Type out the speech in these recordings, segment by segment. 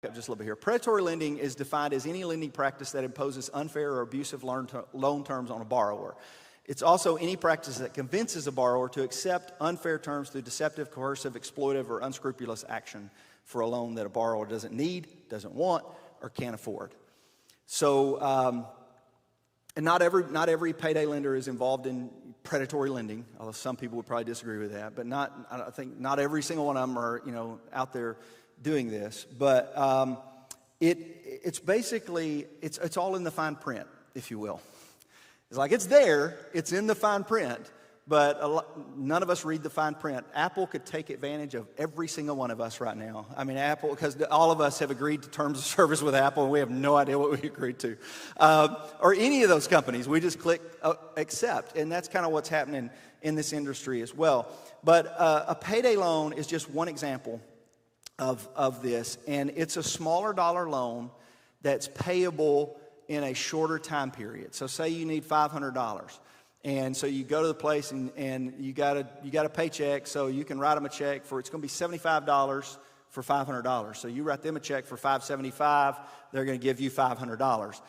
up just a little bit here. Predatory lending is defined as any lending practice that imposes unfair or abusive loan terms on a borrower. It's also any practice that convinces a borrower to accept unfair terms through deceptive, coercive, exploitive, or unscrupulous action for a loan that a borrower doesn't need, doesn't want, or can't afford. So, and not every payday lender is involved in predatory lending, although some people would probably disagree with that. But I think not every single one of them are, out there doing this. But it's basically it's all in the fine print, if you will. It's like it's there, it's in the fine print, but none of us read the fine print. Apple could take advantage of every single one of us right now. I mean, Apple, because all of us have agreed to terms of service with Apple, and we have no idea what we agreed to. Or any of those companies. We just click accept, and that's kind of what's happening in this industry as well. But a payday loan is just one example of this, and it's a smaller dollar loan that's payable in a shorter time period. So say you need $500, and so you go to the place and you got a paycheck, so you can write them a check for, it's going to be $75 for $500. So you write them a check for $575, they're going to give you $500.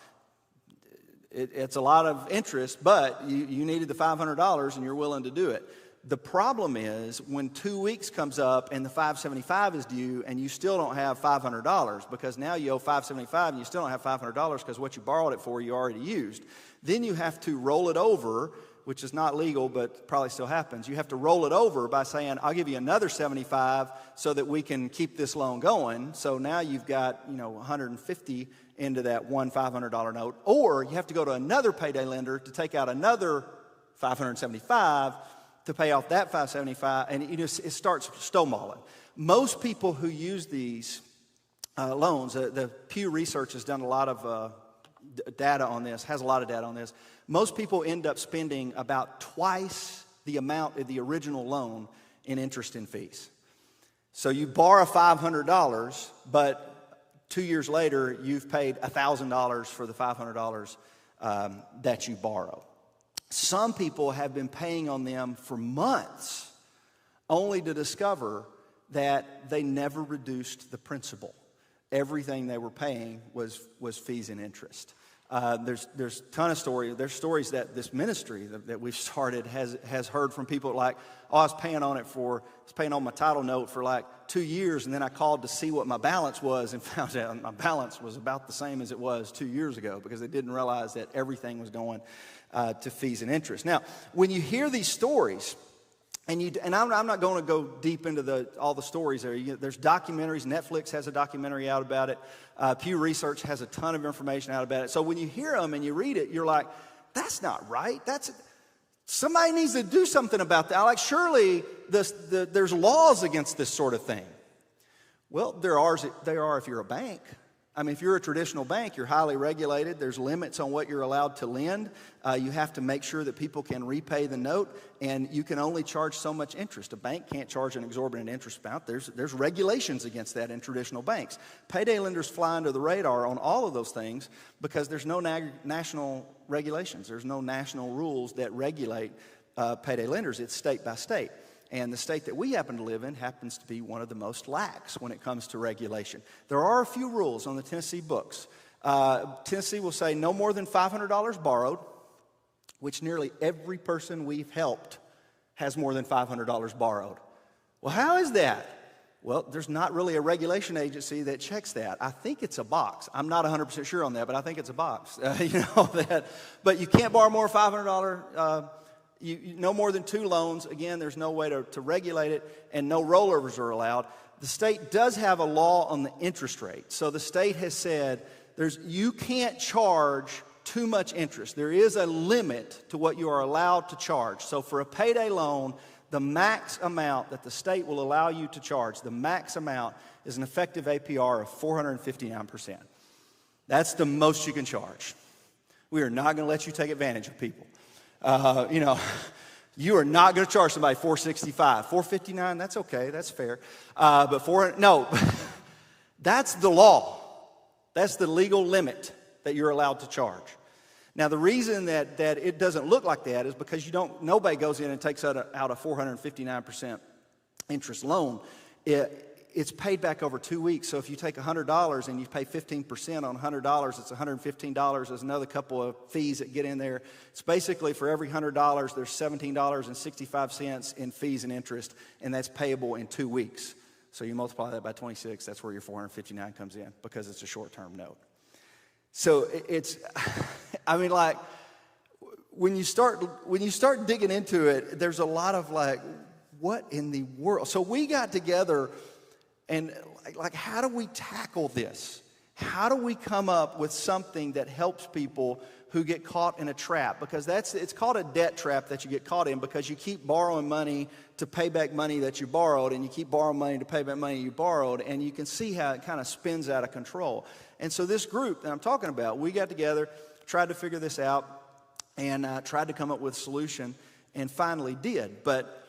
It's a lot of interest, but you needed the $500 and you're willing to do it. The problem is when 2 weeks comes up and the $575 is due and you still don't have $500, because now you owe $575 and you still don't have $500 because what you borrowed it for you already used. Then you have to roll it over, which is not legal but probably still happens. You have to roll it over by saying, I'll give you another $75 so that we can keep this loan going. So now you've got $150 into that one $500 note. Or you have to go to another payday lender to take out another $575 to pay off that $575, and it starts stonewalling. Most people who use these loans, the Pew Research has done a lot of data on this, has a lot of data on this. Most people end up spending about twice the amount of the original loan in interest and fees. So you borrow $500, but 2 years later, you've paid $1,000 for the $500 that you borrowed. Some people have been paying on them for months, only to discover that they never reduced the principal. Everything they were paying was fees and interest. There's a ton of stories. There's stories that this ministry that we've started has heard from people like, I was paying on my title note for like 2 years, and then I called to see what my balance was and found out my balance was about the same as it was 2 years ago, because they didn't realize that everything was going to fees and interest. Now, when you hear these stories, and I'm not going to go deep into all the stories there. There's documentaries. Netflix has a documentary out about it. Pew Research has a ton of information out about it. So when you hear them and you read it, you're like, that's not right. Somebody needs to do something about that. Like, surely there's laws against this sort of thing. Well, there are if you're a bank. I mean, if you're a traditional bank, you're highly regulated. There's limits on what you're allowed to lend. You have to make sure that people can repay the note, and you can only charge so much interest. A bank can't charge an exorbitant interest amount. There's regulations against that in traditional banks. Payday lenders fly under the radar on all of those things because there's no national regulations. There's no national rules that regulate payday lenders. It's state by state. And the state that we happen to live in happens to be one of the most lax when it comes to regulation. There are a few rules on the Tennessee books. Tennessee will say no more than $500 borrowed, which nearly every person we've helped has more than $500 borrowed. Well, how is that? Well, there's not really a regulation agency that checks that. I think it's a box. I'm not 100% sure on that, but I think it's a box. But you can't borrow more than $500. No more than 2 loans. Again, there's no way to regulate it, and no rollovers are allowed. The state does have a law on the interest rate. So the state has said you can't charge too much interest. There is a limit to what you are allowed to charge. So for a payday loan, the max amount that the state will allow you to charge, the max amount is an effective APR of 459%. That's the most you can charge. We are not going to let you take advantage of people. You are not going to charge somebody $465, $459. That's okay, that's fair. That's the law. That's the legal limit that you're allowed to charge. Now, the reason that it doesn't look like that is because nobody goes in and takes out a 459% interest loan. it's paid back over 2 weeks. So if you take $100 and you pay 15% on $100, it's $115. There's another couple of fees that get in there. It's basically for every $100, there's $17.65 in fees and interest, and that's payable in 2 weeks. So you multiply that by 26, that's where your $459 comes in, because it's a short-term note. So it's, I mean, like, when you start digging into it, there's a lot of like, what in the world? So we got together and like, how do we tackle this? How do we come up with something that helps people who get caught in a trap? Because it's called a debt trap that you get caught in, because you keep borrowing money to pay back money that you borrowed, and you keep borrowing money to pay back money you borrowed, and you can see how it kind of spins out of control. And so this group that I'm talking about, we got together, tried to figure this out, and tried to come up with a solution, and finally did. But